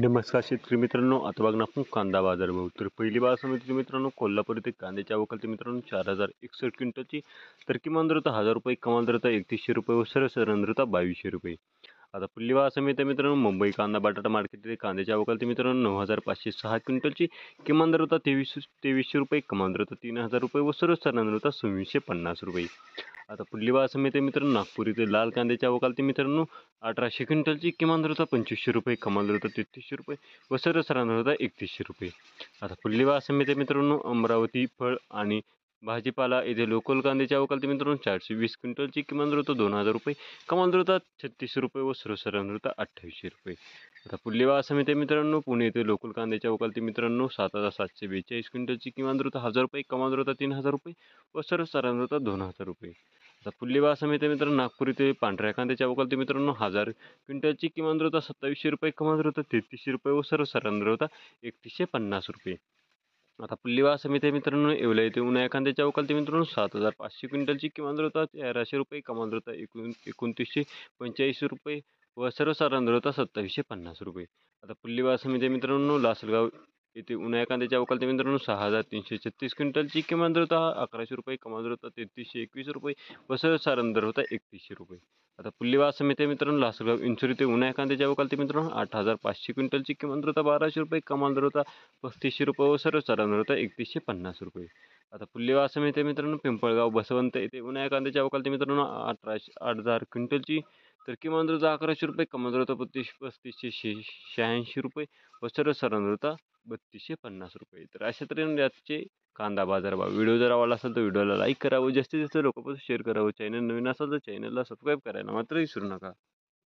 नमस्कार शेतकरी मित्रांनो, आता बघणार आपण कांदा बाजार भाव. तर पहिली बाजार समिती मित्रांनो, कोल्हापूर येथे कांद्याची आवक होती मित्रांनो 4061 क्विंटलची. तर किमान दर होता 1000 रुपये, कमाल दर होता 3100 रुपये व सरासरी दर होता 2200 रुपये. आता पुढली बाजार समिती मित्रांनो, मुंबई कांदा बटाटा मार्केट येथे कांद्याची आवक होती मित्रांनो 9506 क्विंटलची. किमान दर होता 2300 रुपये, कमाल दर होता 3000 रुपये व सरासरी दर होता 2650 रुपये. आता पुढली बाजार समिती मित्रांनो, नागपूर येथे लाल कांद्याची आवक आली मित्रांनो 1800 क्विंटलची. किमान दर होता 2500 रुपये, कमाल दर होता 3300 रुपये व सरासरी दर होता 3100 रुपये. आता पुढली बाजार समिती मित्रांनो, अमरावती फळ आणि भाजीपाला येथे लोकल कांद्याची आवक आली मित्रांनो 420 क्विंटलची. किमान दर होता 2000 रुपये, कमाल दर होता 3600 रुपये व सरासरी दर होता 2800 रुपये. आता पुढली बाजार समिती मित्रांनो, पुणे येथे लोकल कांद्याची आवक आली मित्रांनो 7742 क्विंटलची. किमान दर होता 1000 रुपये, कमाल दर होता 3000 रुपये व सरासरी दर होता 2000 रुपये. आता पुढली बाजार समिती मित्रांनो, नागपूर येथे पांढऱ्या कांद्याची आवक आली मित्रांनो 1000 क्विंटलची. किमान दर होता 2700 रुपये, कमाल दर होता 3300 रुपये व सरासरी दर होता 3150 रुपये. आता पुढली बाजार समिती मित्रांनो, येवला येथे उन्हाळ्या कांद्याची आवक आली मित्रांनो 7500 क्विंटलची. किमान दर होता 1300 रुपये, कमाल दर होता 2985 रुपये व सर्वसाधारण दर होता 2750 रुपये. आता पुढली बाजार समिती मित्रांनो, लासलगाव येथे उन्हाळ्या कांद्याची आवक आली मित्रांनो 6336 क्विंटलची. किमान दर होता 1100 रुपये, कमाल दर होता 3321 रुपये व सर्वसाधारण दर होता 3100 रुपये. आता पुढली बाजार समिती मित्रांनो, लासलगाव इंचूर येथे उन्हाळ्या कांद्याची आवक आली मित्रांनो 8500 क्विंटलची. किमान दर होता 1200 रुपये, कमाल दर होता 3500 रुपये व सर्वसाधारण दर होता 3150 रुपये. आता पुढली बाजार समिती मित्रांनो, पिंपळगाव बसवंत येथे उन्हाळ्या कांद्याची आवक आली मित्रांनो 8000 क्विंटलची. तर किमान दर होता 1100 रुपये, कमाल दर होता 3586 रुपये व सर्वसाधारण दर होता 3250 रुपये. तर अशा तऱ्हेने याचे कांदा बाजार भाव. व्हिडिओ जर आवडला असेल तर व्हिडिओला लाईक करा व जास्तीत जास्त लोकांपर्यंत शेअर करा व चॅनल नवीन असेल तर चॅनलला सबस्क्राईब करायला मात्र विसरू नका.